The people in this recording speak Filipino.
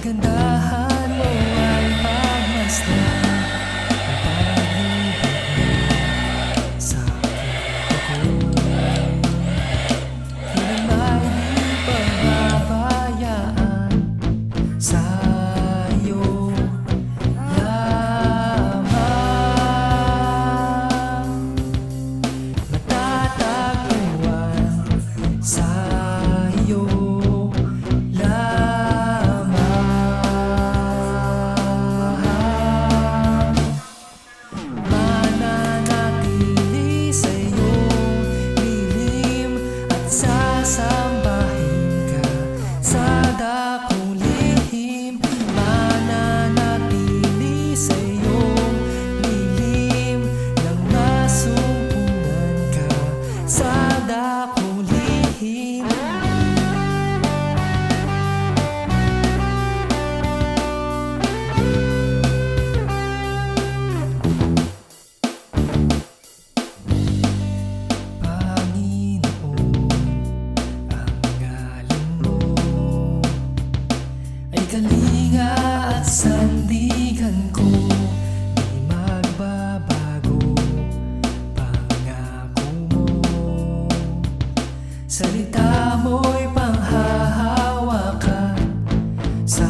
Kagandahan mo ay pagmasdan ang pag-ibig sa puso ko. Kailan may di pababayaan sa'yo lamang matatagpuan sa'yo mananatili sa iyong lilim at sasambahin ka sa dakong lihim. Mananatili sa iyong lilim nang masumpungan ka sa dakong lihim. Kalinga at sandigan ko, di magbabago pangako mo. Salita mo'y panghahawakan sa